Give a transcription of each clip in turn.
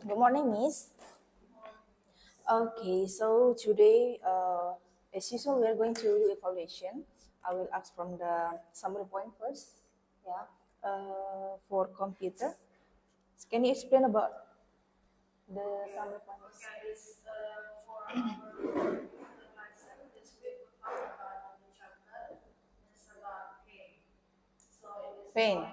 Good morning, Miss. Okay, so today, as usual, we are going to do evaluation. I will ask from the summary point first. Yeah. For computer, can you explain about the summary point? Pain.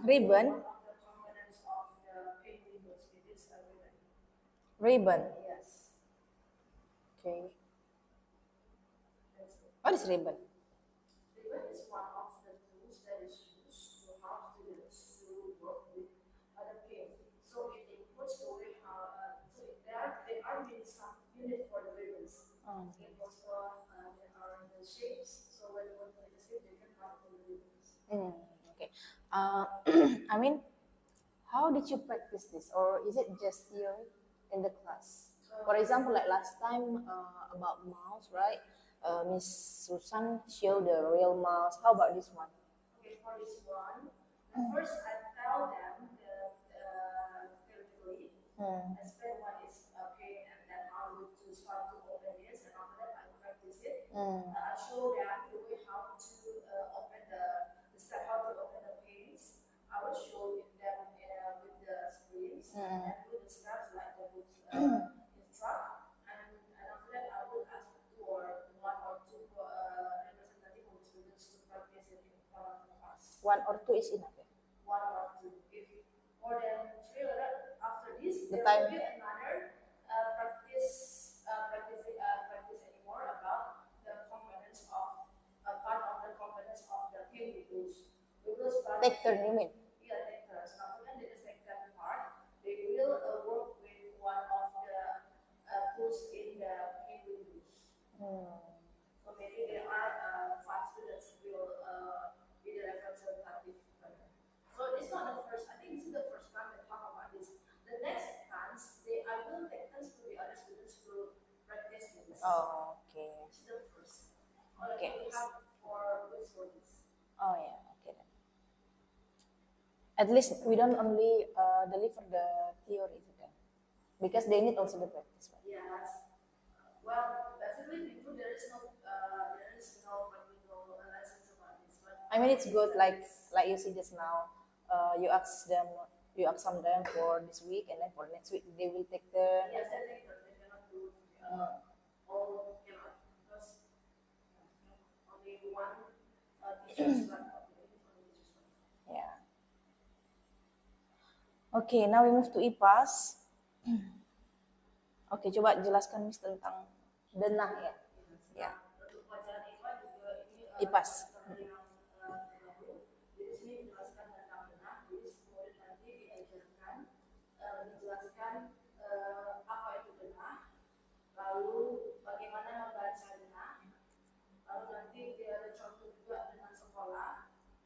Ribbon. Ribbon. Okay. What is ribbon? Oh. Okay. Uh, I mean, how did you practice this, or is it just here in the class? For example, like last time about mouse, right? Miss Susan showed the real mouse. How about this one? Hmm. Hmm. One or two is enough. The time. Take turn, you mean? Hmm. Oh, okay. Okay. Oh, yeah. Okay then. At least we don't only deliver the theory to them because they need also the practice, right? I mean, it's good. Like you see just now, you ask them, you ask some them for this week, and then for next week they will take turn. Yeah. Okay, now we move to IPAS. Oke, coba jelaskan Miss tentang denah ya. Ya. IPAS.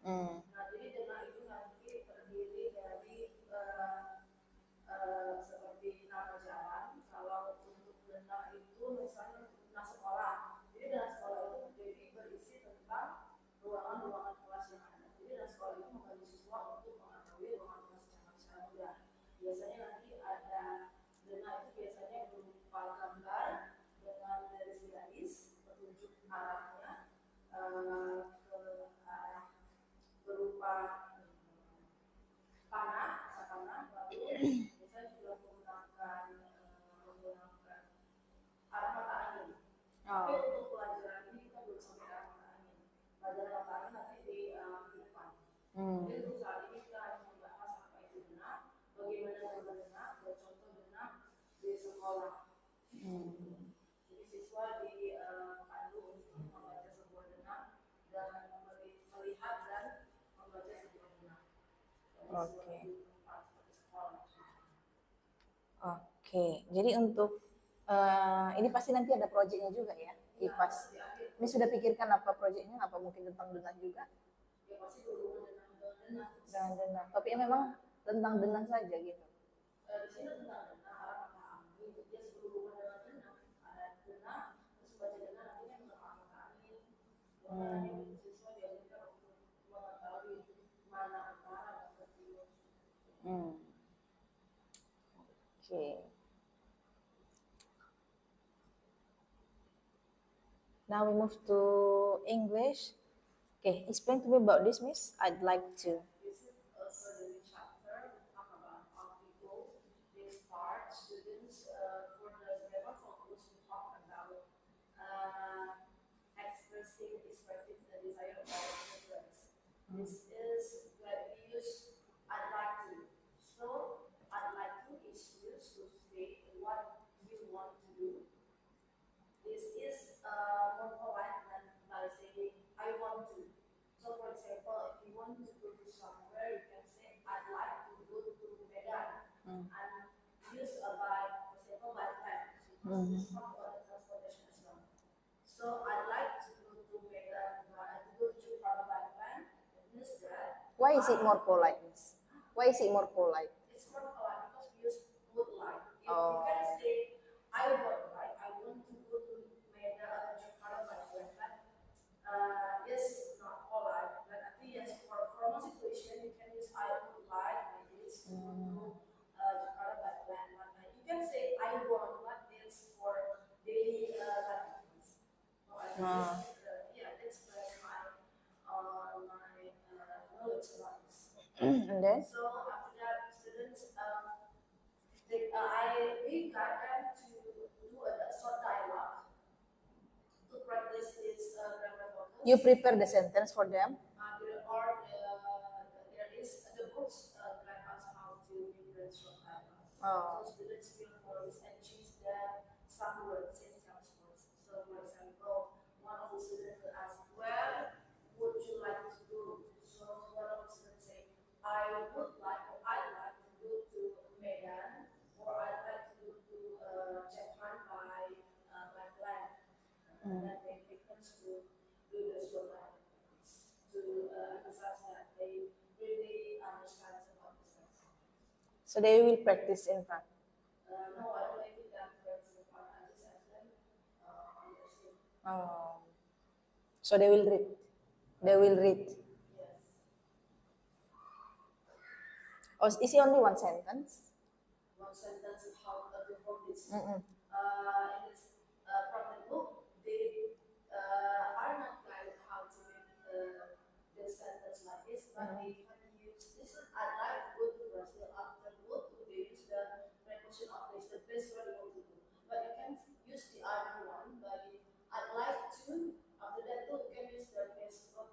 Hmm. ke arah berupa panah, panah, lalu biasanya juga menggunakan arah mata angin. Tapi untuk pelajaran ini kita belum sampai arah mata angin. Pelajaran mata angin nanti di depan. Jadi untuk saat ini kita hanya membahas apa itu benak, bagaimana cara benak, dan contoh benak di sekolah. Jadi siswa dipandu untuk membaca sebuah benak dan melihat dan membaca sebuah benak. Oke. Oke, jadi untuk ini pasti nanti ada proyeknya juga ya, IPAS. Ini sudah pikirkan apa proyeknya, apa mungkin tentang denah juga? Ya pasti dengan denah. Tapi memang tentang denah saja gitu. Di sini tentang denah, arah mata angin, dia sebelum dengan denah, ada denah, terus baca denah nanti kan tentang arah mata angin. Nanti siswa diajarkan untuk mengetahui mana utara dan timur. Okay. Now we move to English. Okay, explain to me about this, Miss. I'd like to. This is also the new chapter. We talk about how people, this part, students, for the grammar focus, we talk about expressing the desire of our children. This is that we use I'd like to. So I'd like to is used to state what you want to do. This is more polite than by saying I want to. So for example, if you want to go to somewhere, you can say I'd like to go to Medan and use by, for example, by plan. This is part of the transportation as well. So I'd like to go to Medan, to go to Jakarta by plan. It means that. Why is it more polite, Miss? Why is it more polite? It's more polite because we use would like. If you can say I would like, I want to go to Medan or Jakarta by plan. Yes, not polite, but I think yes, for formal situation you can use I would like this to go to Jakarta by plan. But you can say I want, but it's for daily activities. So I think it's my knowledge about this. And then? So after that, students, we got them to do a short dialogue to practice this grammar focus. You prepare the sentence for them? There is the books guide us how to prepare short dialogue. So students fill forms and choose some words in some words. So for example, one of the students will ask, where would you like to go? So one of the students say, I'd like to go to Medan, or I'd like to go to Japan by plan. And then they take turns to do the short to emphasize that they really understand about the sense. So they will practice in front? No, I don't think that practice in front. I just ask them understand. So they will read? They will read? Yes. Oh, is it only one sentence? One sentence is how to perform this. From the book, they are not guided how to make this sentence like this, but they can use this. I'd like to go to Brazil. After go to, they use the preposition of place, the place where you want to go. But you can use the other one, but I'd like to. After that, too, you can use the place or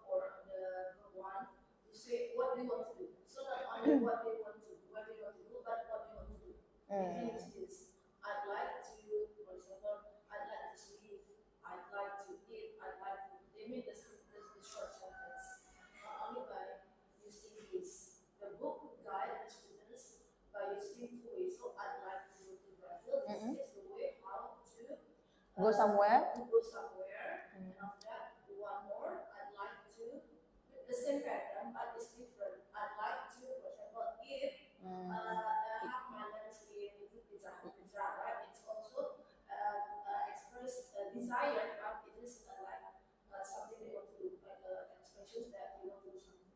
the one to say what we want to do. So not only what they want to do, but what they want to do. You can use this. I'd like to, for example, I'd like to sleep. I'd like to eat. I'd like to. They make this short sentence. Not only by using this. The book guide the students by using two ways. So I'd like to go to Brazil. This is the way how to go somewhere. And after that, one more. I'd like to the same pattern, but it's different. I'd like to, for example, eat have my lunch in pizza, right? It's also express desire, but it is like something they want to do, like expressions that you want to do something.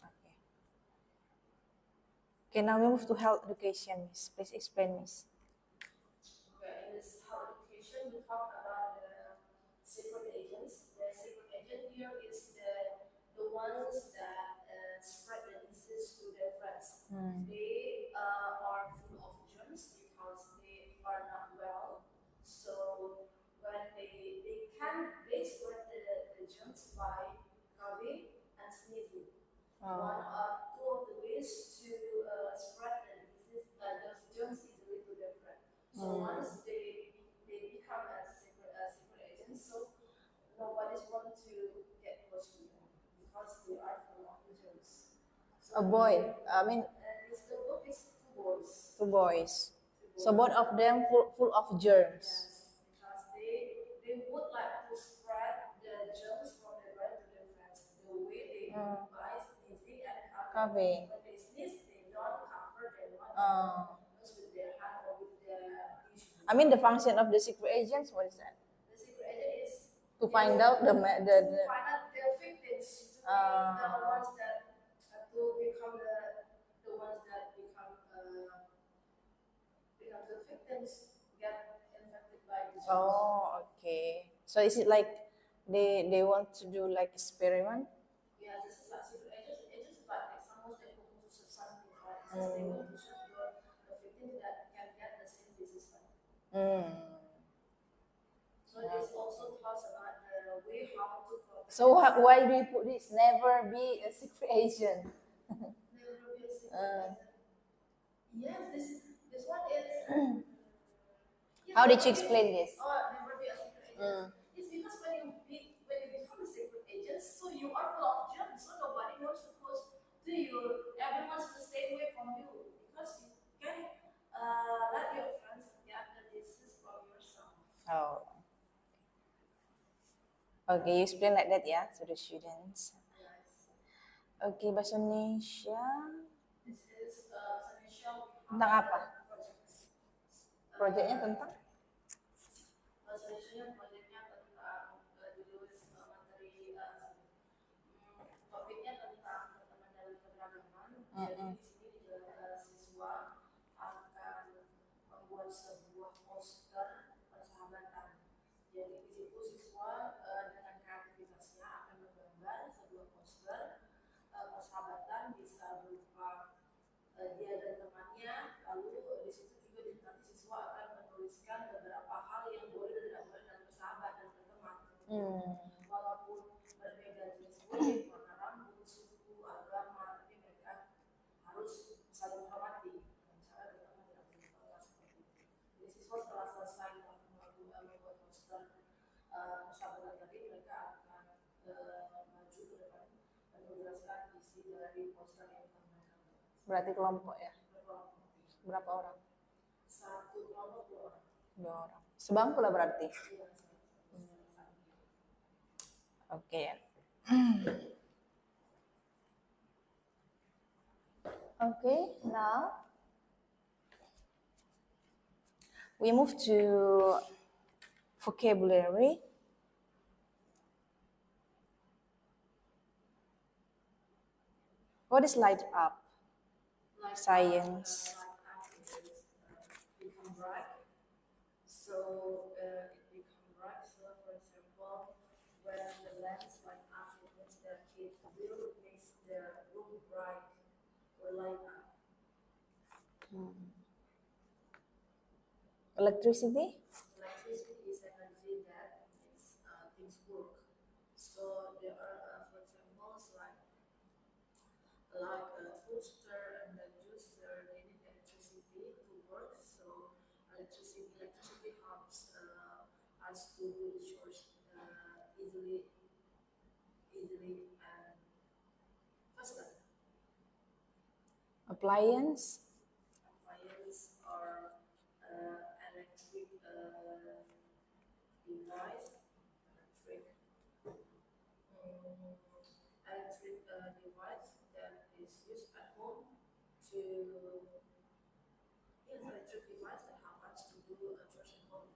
Okay. Okay, now we move to health education, Miss. Please explain, Miss. Okay, in this health education, we talk about the secret agents. There's here is the ones that spread the disease to their friends. They are full of germs because they are not well. So when they spread the germs by coughing and sneezing. One Oh. two of the ways to spread the disease, those germs easily to their friend. So once they become a secret agent, so nobody's want to get close to them because they are full of the germs. A So boy. I mean, and it's the book is two boys. two boys. Two So both boys. of them full of germs. Yes, because they would like to spread the germs from their bread to their friends. The way they do by sneezing and coughing. Coughing. When they sneeze, they don't cover their Oh. nose with their hand or with their tissue. I mean, the function of the secret agents, what is that? The secret agent is To find out to find out their victims, to be the uh, ones that to become the ones that become the victims get infected by the germs. oh, okay. So is it like they want to do like experiment? Yeah, this is like secret agents. Agents like someone that want to shoot something, right? It's just they want to shoot the victims that can get the same disease. Mm. So this also talks about the way how to protect. So why do you put this? Never be a secret agent. Never be a secret agent. Yes, this one is. How did you explain this? Oh, never be a secret agent. It's because when you become a secret agent, so you are full of germs, so nobody wants to close to you. Everyone wants to stay away from you because you can let your friends get the disease from yourself. Oh. Okay, you explain like that ya to the students. Yes. Okay, bahasa Indonesia. This is Indonesia. Tentang apa? Proyeknya tentang? Bahasa Indonesia proyeknya tentang judul materi topiknya tentang pertemanan dalam keberagaman. Jadi di sini siswa akan membuat sebuah poster persahabatan. Jadi di situ siswa dengan kreativitasnya akan menggambar sebuah poster persahabatan, bisa berupa dia dan temannya. Lalu di situ juga nanti siswa akan menuliskan beberapa hal yang boleh dan tidak boleh dalam bersahabat dan berteman. Walaupun berbeda jenis kulit, warna rambut, suku, agama, tapi mereka harus saling menghormati. Dan cara berteman tidak boleh ditolak seperti itu. Jadi siswa setelah selesai membuat poster persahabatan tadi, mereka akan maju ke depan dan menjelaskan isi dari poster yang telah mereka buat. Berarti kelompok ya? Berkelompok. Berapa orang? Satu kelompok 2 orang. 2 orang. Sebangku lah berarti. Iya. Okay. Okay, now we move to vocabulary. What is light up? Science. Light up is become bright. So it become bright. So for example, when the lamps light up, it means that it will make the room bright or light up. Electricity? Electricity is energy that makes things work. So there are, for example, like a toaster and a juicer, they need electricity to work. So electricity helps us to do the chores easily and faster. Appliance? Appliances are electric device, electric device that is used at home to electric device that help us to do chores at home.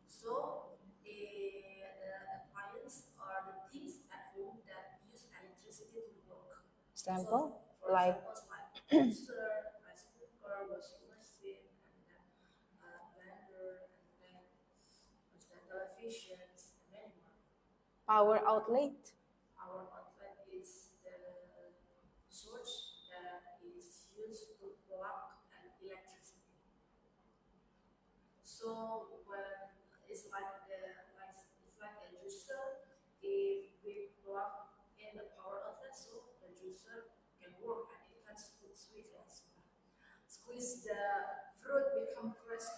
So the appliances are the things at home that use electricity to work. Example? So, for Like examples like toaster, rice cooker, washing machine, and then blender, and then televisions, and many more. power outlet? So when it's like it's like a juicer, if we plug in the power outlet, so the juicer can work and it can squeeze as well. Squeeze the fruit become fresh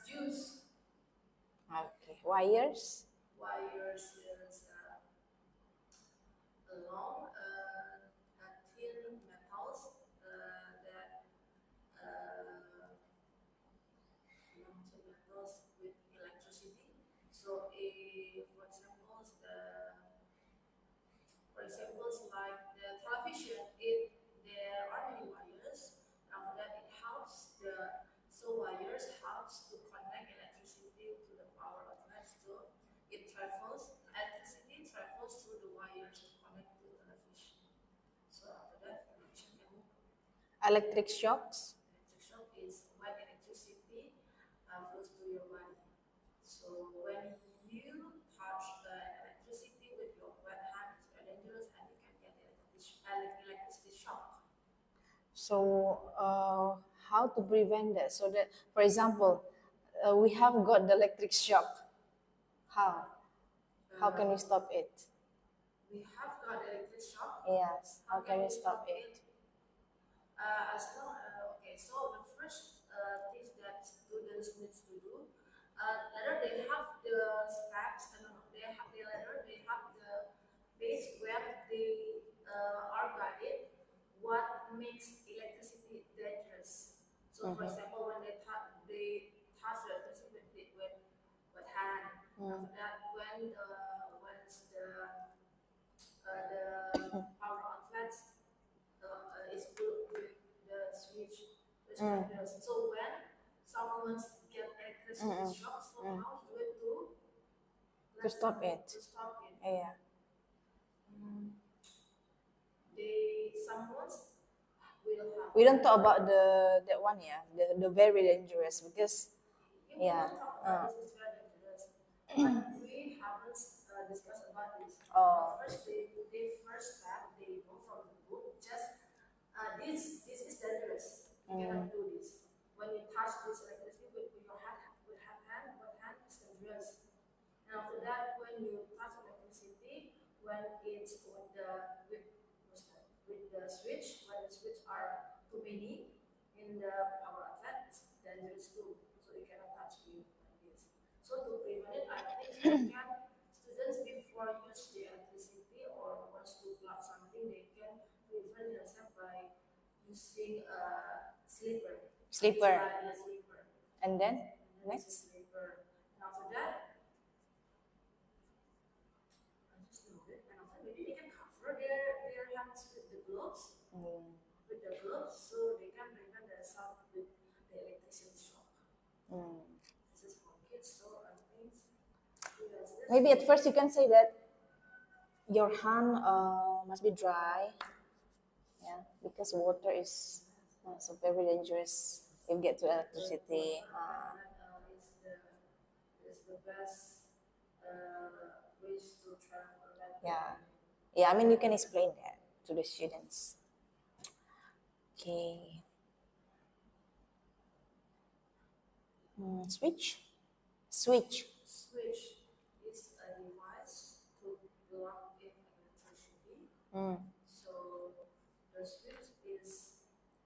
juice. Okay. Wires. Wires is long, thin metals that belong to metals with electricity. So, for example, like the television, there are many wires. After that, it helps wires helps to connect electricity to the power outlet. So electricity travels through the wires to connect to the television. So after that, television can move. Electric shocks. Electric shock is when electricity flows to your body. So when you touch the electricity with your wet hand, it's very dangerous and you can get electricity shock. So, how to prevent that? So that, for example, we have got the electric shock. How? How can we stop it? We have got electric shock. Yes. How can we stop it? Okay, so the first things that students need to do, later they have the steps, I don't know, they have the base where they are guided what makes electricity dangerous. So, for example, when they touch the electricity with hand, after that, the power outlets is put with the switch responders. So when someone get electricity shock, so how to do it To stop it. to stop it? Yeah. Someone will have. We don't talk about that one, yeah, the very dangerous because We yeah. will talk about this is very dangerous, but we haven't discussed about this. Oh. First, they first step they know from the book. Just this is dangerous. You cannot do this. When you touch this electricity with your hand, with hand is dangerous. And after that, when you touch electricity, when it's with the switch, when the switch are too many in the power outlet, it's dangerous too. So you cannot touch it like this. So to prevent it, I think students before use the electricity or wants to plug something, they can prevent themselves by using a slipper. Slipper. A slipper. And then And then next. it's a slipper. And after that, I just know it. And after maybe they can cover their hands with the gloves. With the gloves, so they can prevent themselves with the electricity shock. This is for kids, so I think yes, Maybe at first you can say that your hand must be dry, yeah, because water is so very dangerous if get to electricity. is the best ways to travel. Yeah, yeah. I mean, you can explain that to the students. Okay. Switch. Switch. Switch is a device to plug in electricity. So the switch is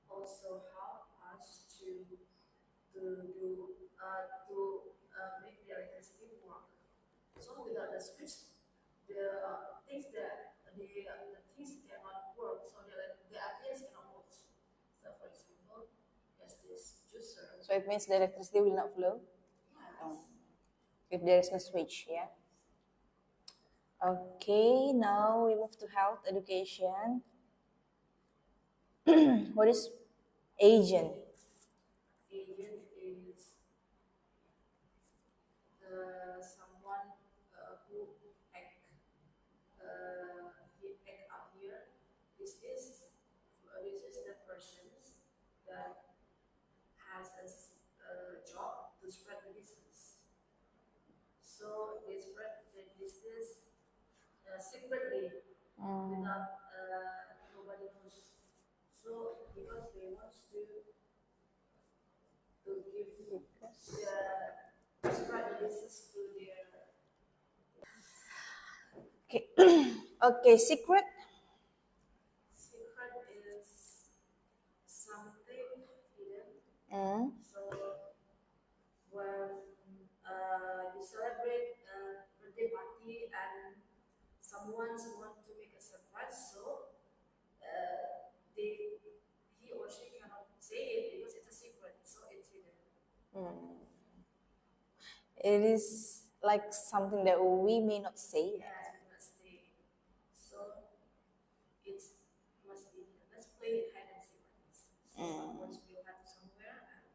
also help us make the electricity work. So without the switch, the things cannot work. So the appliance cannot work. So for example, there's this juicer. So it means the electricity will not flow Yes. if there is no switch. Yeah. Okay. Now we move to health education. What is agent? Agent is someone who act he act up here. This is the persons that has a job to spread the disease. So they spread the disease secretly without nobody knows. So because they want to give the Okay. Okay, secret. Secret is something hidden. Mm. So when you celebrate a birthday party and someone want to make a surprise, so they he or she cannot say it because it's a secret, so it's hidden. Mm. It is like something that we may not say. Yes, we must say. So it's must be hidden. Let's play hide and seek like this. So someone will have somewhere, and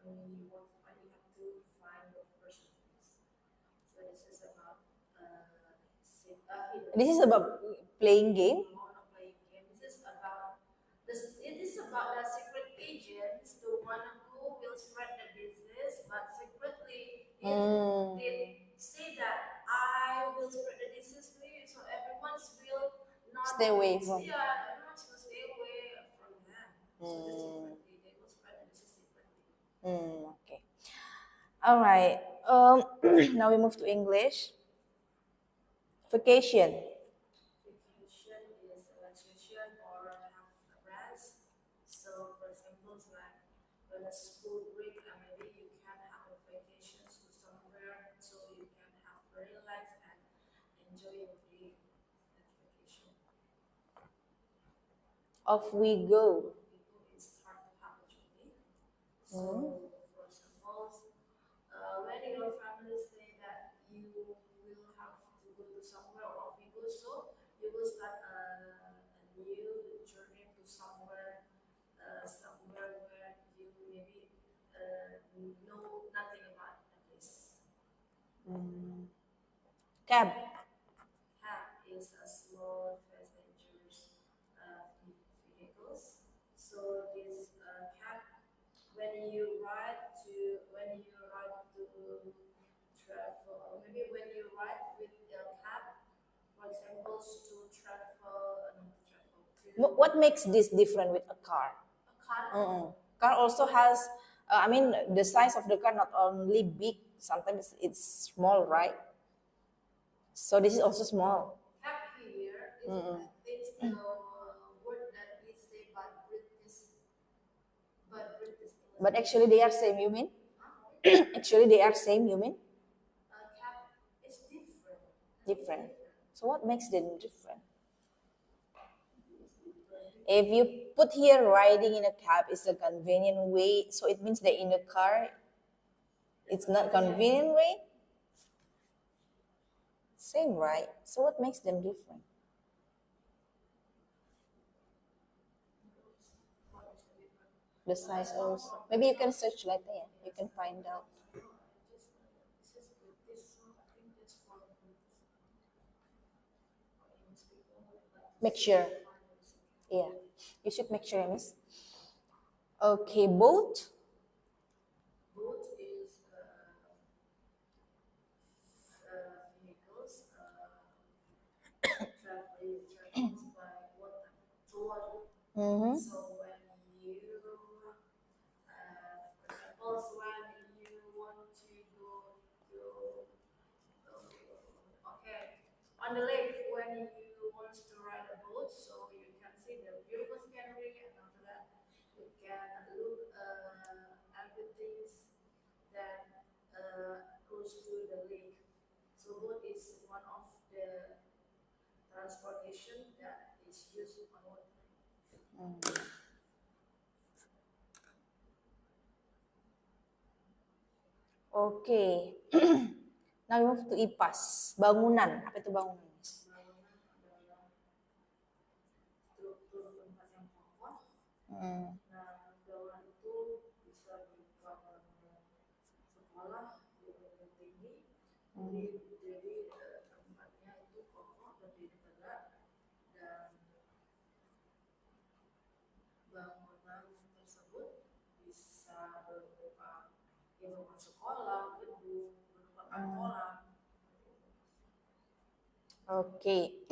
when you want to find, you have to find what the person is. So this is about hidden. This is about playing game. No, not playing game. This is about this. It is about the secret agents, the one who will spread the business, but secretly, if Mm. they say that I will spread the business to you, so everyone's will not Stay away from. Yeah, everyone's will stay away from them. So the secretly, they will spread the business secretly. Okay. All right. Now we move to English. Vacation. Vacation is relaxation or have a rest. So, for example, it's like when a school break, maybe you can have a vacations to somewhere, so you can have relax and enjoy your day at vacation. Off we go. People is start to have a journey. So, for example, when your family say that you will have to go to somewhere or we go, so you will start a new journey to somewhere, somewhere where you maybe know nothing about the place. Cab. Cab is a small passengers vehicles. So this cab, when you ride to travel, or maybe when you ride with a cab, for example, to travel, not to travel, to What makes this different with a car? a car. Car also has, I mean, the size of the car not only big, sometimes it's small, right? So this is also small. Cab here is I think the word that we say but British But English. actually they are same, you mean? Huh? Actually they are same, you mean? Cab is different. Different. So what makes them different? If you put here riding in a cab is a convenient way, so it means that in a car it's not convenient way. Same, right? So what makes them different? The size also. Maybe you can search later, yeah. You can find out. Make sure. Yeah. You should make sure, miss. Okay, boat. Boat is vehicles travels by water, through water. Mm-hmm. So when you, for example, when you want to go to, okay, on the lake, when you want to ride a boat, so you can see the beautiful scenery, and after that, you can look everything that close to the lake. So boat is one of the transportation that is used on water. Okay. Now we move to IPAS. Bangunan. Apa itu bangunan, miss? Bangunan adalah struktur tempat yang kokoh. Hmm. Nah, bangunan itu bisa berupa bangunan sekolah, gedung tinggi. Jadi tempatnya itu kokoh, berdiri tegak, dan bangunan tersebut bisa berupa bangunan sekolah, gedung, berupa kantoran. Oke.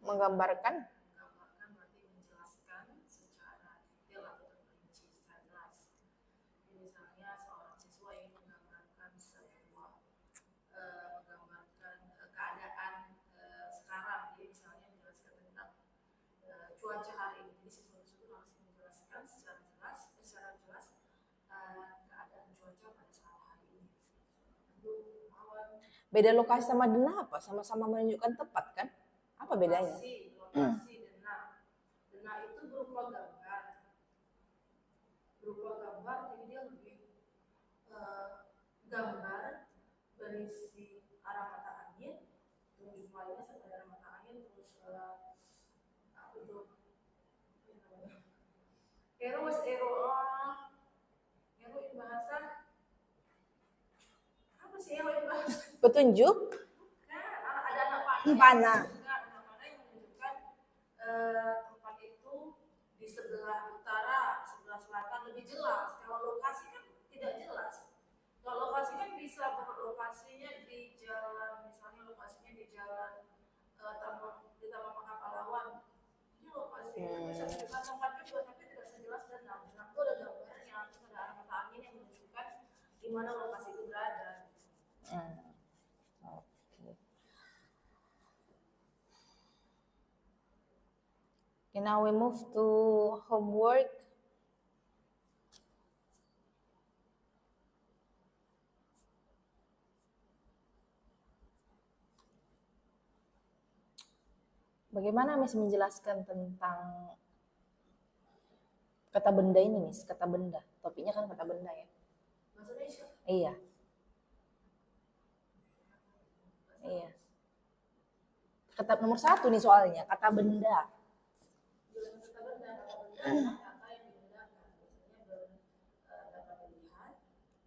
Menggambarkan. Menggambarkan berarti menjelaskan secara detail atau terperinci secara jelas. Misalnya seorang siswa ingin menggambarkan keadaan sekarang Beda lokasi sama denah apa? Sama-sama menunjukkan tempat kan? Apa bedanya? Lokasi denah. Denah itu berupa gambar. Jadi dia lebih gambar berisi arah mata angin, terus lainnya seperti arah mata angin, terus apa itu? Ero was ero in bahasa apa sih ero in bahasa? Petunjuk? Nah, ada anak panah. Panah. Anak panah yang menunjukkan tempat itu di sebelah utara, sebelah selatan lebih jelas. Kalau lokasi kan tidak jelas. Kalau lokasi kan bisa berlokasinya di jalan, misalnya lokasinya di jalan di Taman Makapalawan. Ini lokasi itu bisa menunjukkan tempat juga, tapi tidak sejelas dan nah itu ada gambarnya, terus ada arah mata angin yang menunjukkan di mana lokasi itu berada. Okay, now we move to homework. Bagaimana Miss menjelaskan tentang kata benda ini, Miss? Kata benda. Topiknya kan kata benda ya. Bahasa Indonesia? Iya. Iya. Kata nomor 1 nih soalnya, kata benda. Kata benda adalah kata yang digunakan, biasanya dapat dilihat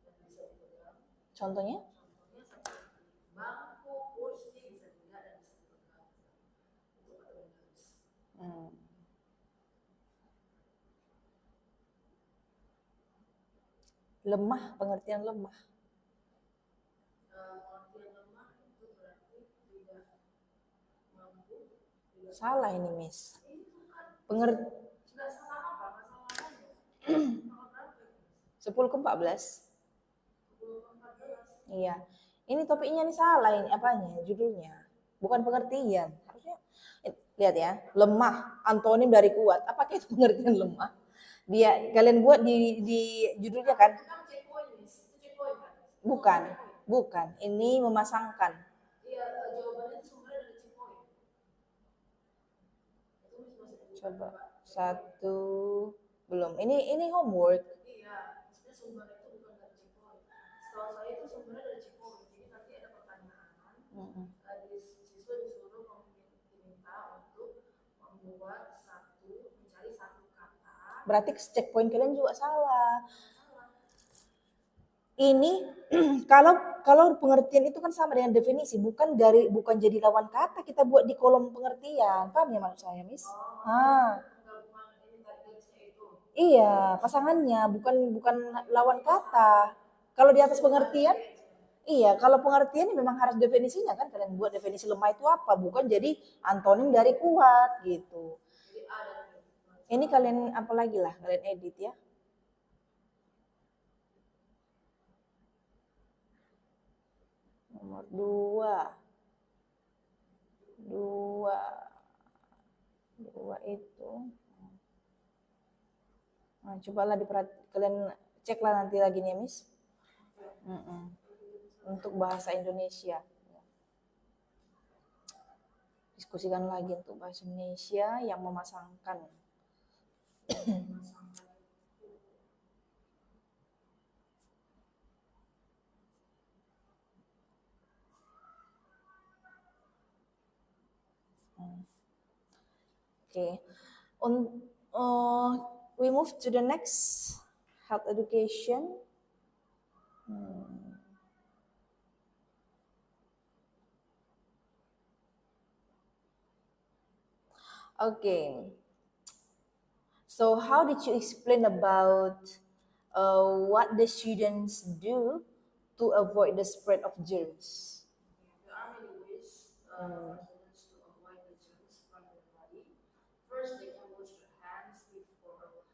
dan bisa dipegang. Contohnya? Contohnya seperti bangku, kursi bisa dilihat dan bisa dipegang. Itu kata benda. Lemah, pengertian lemah. Pengertian lemah itu berarti tidak mampu. Salah ini, Miss. Tidak salah apa? Masalahnya. 10/14. Iya. Ini topiknya nih salah ini apanya? Judulnya. Bukan pengertian. Harusnya lihat ya, lemah, antonim dari kuat. Apakah itu pengertian lemah? Dia kalian buat di judulnya kan? Bukan. Ini memasangkan. Iya, jawabannya itu sumbernya dari Cipoy. Coba 1 belum. Ini homework. Iya, maksudnya sumber itu bukan dari Cipoy. Setahu saya itu sumbernya dari Cipoy. Jadi nanti ada pertanyaan. Siswa disuruh diminta untuk mencari satu kata. Berarti checkpoint kalian juga salah. Ini kalau pengertian itu kan sama dengan definisi, bukan jadi lawan kata kita buat di kolom pengertian. Paham ya maksud saya, Miss? Iya, pasangannya bukan lawan kata. Kalau di atas pengertian, iya, kalau pengertian ini memang harus definisinya kan, kalian buat definisi lemah itu apa, bukan jadi antonim dari kuat gitu. Ini kalian apalagi lah, kalian edit ya. Nomor 2 itu. Nah, cobalah kalian ceklah nanti lagi nih, Miss. Untuk bahasa Indonesia. Diskusikan lagi untuk bahasa Indonesia yang memasangkan. Okay. We move to the next, health education. Okay. So how did you explain about what the students do to avoid the spread of germs? There are many ways for students to avoid the germs from their body. First, they can wash their hands before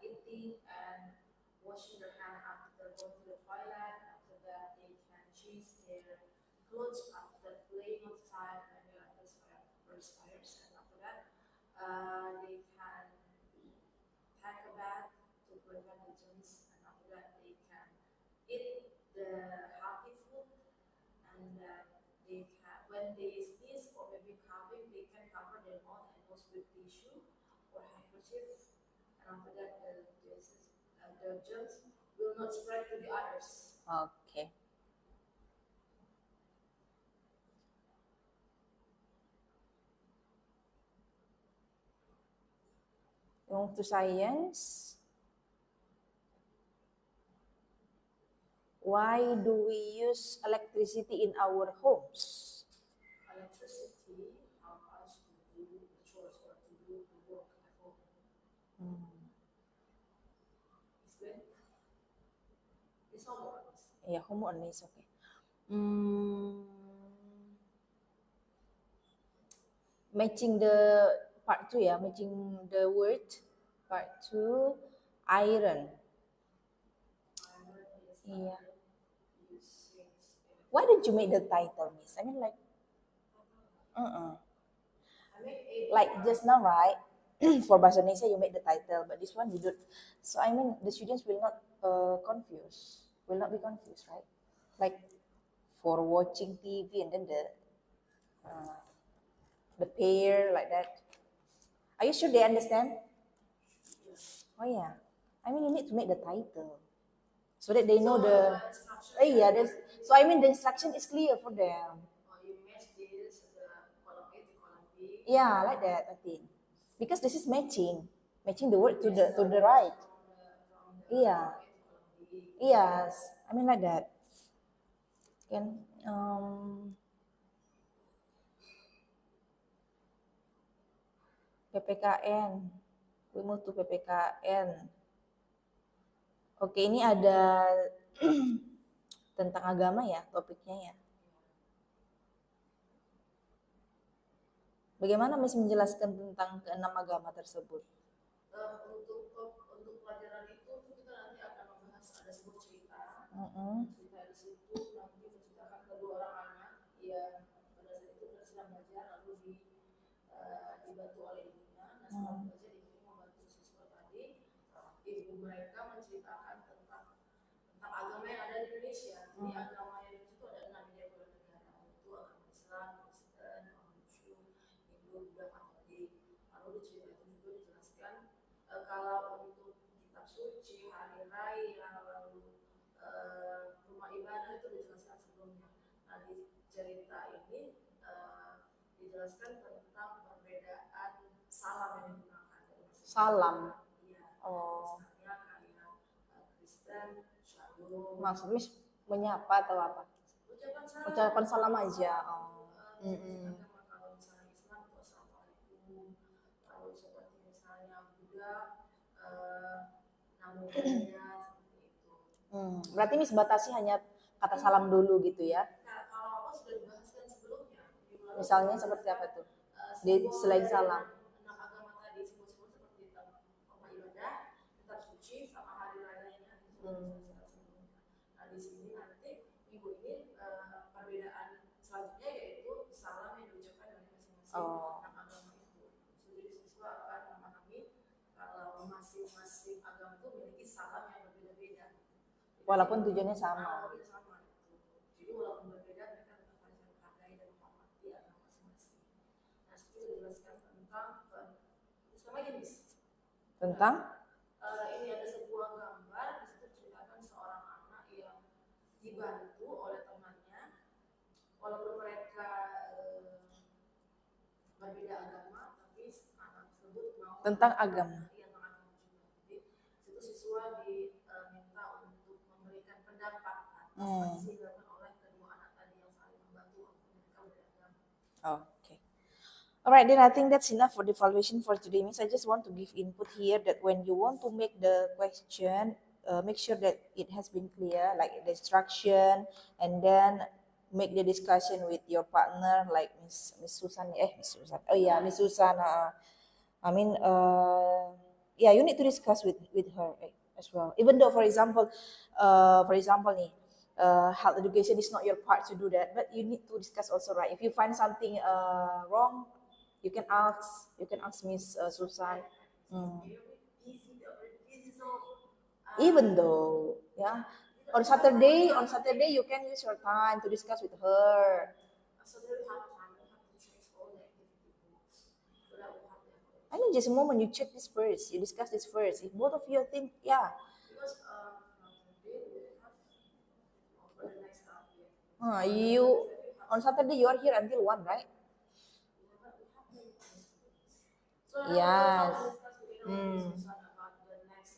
eating and washing their hand after going to the toilet. After that, they can change their clothes after playing outside when they are perspires. And after that, they can take a bath to prevent the germs. And after that, they can eat the healthy food and when they sneeze or maybe coughing, they can cover their mouth and nose with tissue or handkerchief. And after that, the germs will not spread to the others. Okay. Move to science. Why do we use electricity in our homes? Electricity help us to do the chores or to do the work at home. It's good. It's homework. Yeah, homework is okay. Mm, matching the part 2 ya, matching the word part 2, iron. Yeah. Why did you make the title, Miss? I mean, like, like just now, right? For Bahasa Indonesia, you make the title, but this one you don't. So I mean, the students will not will not be confused, right? Like for watching TV and then the pair like that. Are you sure they understand? Oh yeah. I mean, you need to make the title so that they know the. Yeah, there's. So I mean, the instruction is clear for them. You match this, the column A to column B. Yeah, like that, I think. Because this is matching the word to the right. Yeah. Yes, I mean like that. Can PPKN. We move to PPKN. Oke, ini ada tentang agama ya topiknya ya. Bagaimana Miss menjelaskan tentang keenam agama tersebut? Untuk pelajaran itu kita nanti akan membahas ada sebuah cerita. Cerita di situ nanti menceritakan kedua orang anak yang pada saat itu sedang belajar lalu dibantu oleh ibunya. Nah setelah belajar ibunya membantu siswa tadi. Ibu mereka menceritakan tentang agama yang ada di Indonesia. Jadi agama yang di situ ada 6 negara, yaitu agama Islam, Kristen, Konghucu, Hindu, Buddha, Katolik. Lalu di cerita itu juga dijelaskan kalau untuk kitab suci, hari raya, lalu rumah ibadah itu dijelaskan sebelumnya. Nah di cerita ini dijelaskan tentang perbedaan salam yang digunakan. Salam. Iya. Oh. Misalnya kayak Kristen, Shalom. Maksudnya menyapa atau apa? Ucapan salam aja. Oh. Kalau misalnya Islam itu Assalamualaikum. Lalu seperti misalnya Buddha, Namo Buddhaya seperti itu. Berarti Miss batasi hanya kata salam dulu gitu ya? Kalau apa sudah dibahaskan sebelumnya. Misalnya seperti apa tuh? Di selain salam. Enam agama tadi simbol-simbol seperti rumah ibadah, kitab suci, sama hari rayanya itu sudah dibahaskan sebelumnya. Nah di sini nanti minggu ini perbedaan selanjutnya yaitu salam yang diucapkan dari masing-masing enam agama itu. Jadi siswa akan memahami kalau masing-masing agama itu memiliki salam yang berbeda-beda. Walaupun tujuannya sama. Jadi walaupun berbeda mereka tetap harus menghargai dan menghormati agama masing-masing. Nah itu dijelaskan tentang ini ada sebuah gambar di situ ceritakan seorang anak yang dibantu oleh temannya walaupun mereka berbeda agama tapi anak tersebut mau tentang agama. Jadi situ siswa diminta untuk memberikan pendapat atas aksi dilakukan oleh kedua anak tadi yang saling membantu untuk mereka beragama. Okay. Alright, then I think that's enough for the evaluation for today. Miss, I just want to give input here that when you want to make the question, make sure that it has been clear, like the instruction, and then make the discussion with your partner, like Miss Susan. Oh yeah, Miss Susan. I mean, yeah, you need to discuss with her as well. Even though, for example, nih, health education is not your part to do that, but you need to discuss also, right? If you find something wrong, you can ask Miss Susan. Even though, yeah, on Saturday you can use your time to discuss with her. I mean, just a moment, you check this first, you discuss this first. If both of you think, yeah, Because Monday we have for the next update. you on Saturday you are here until 1, right? We have many things to discuss. So now Yes. we'll discuss together with this one about the next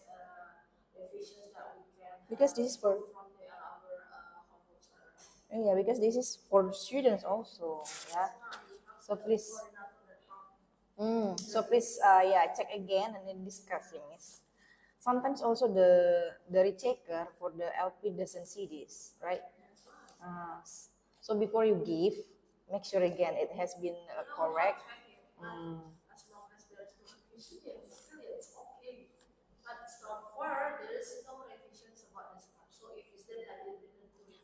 revisions that we can Because this is for from our homeworks. yeah, because this is for students also. Yeah. So please. So please, yeah, check again and then discuss, ya, Miss. Sometimes also the rechecker for the LP doesn't see this, right? So before you give, make sure again it has been correct. As long as there's no revision, still it's okay. But so far, there is no revisions about this one. So if you still have it,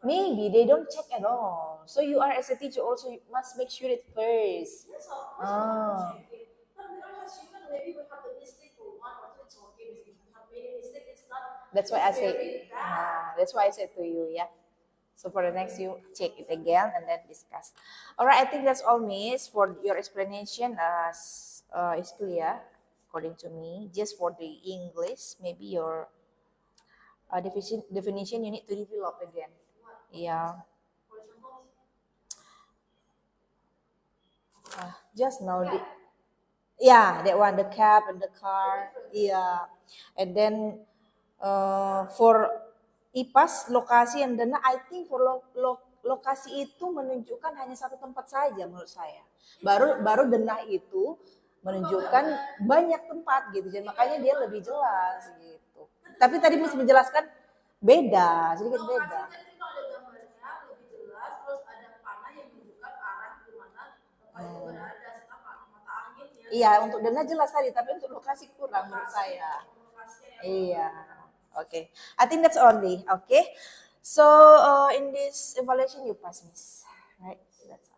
Maybe they don't check at all. So you are as a teacher also you must make sure it first. yes, of course, we have to check it. But there are human, maybe we have the mistake for one or two, it's okay. But if we have made a mistake, it's not. That's why I It's said, very bad. that's why I said to you, yeah. So for the next, you check it again and then discuss. All right, I think that's all, Miss. For your explanation, is clear according to me. Just for the English, maybe your definition you need to develop again. Yeah, For example, just now the yeah, that one, the cab and the car. Yeah, and then for IPAS lokasi and dana, I think for lokasi itu menunjukkan hanya satu tempat saja menurut saya. Baru dana itu menunjukkan banyak tempat gitu, jadi makanya dia lebih jelas gitu. Tapi tadi Miss menjelaskan beda, sedikit beda. tadi kalau ada gambarnya lebih jelas, terus ada panah yang menunjukkan arah di mana tempat itu berada, sama mata anginnya. Iya, untuk dana jelas tadi, tapi untuk lokasi kurang menurut saya. Iya, okay. I think that's only. Okay. So in this evaluation you pass, Miss. Right. That's all.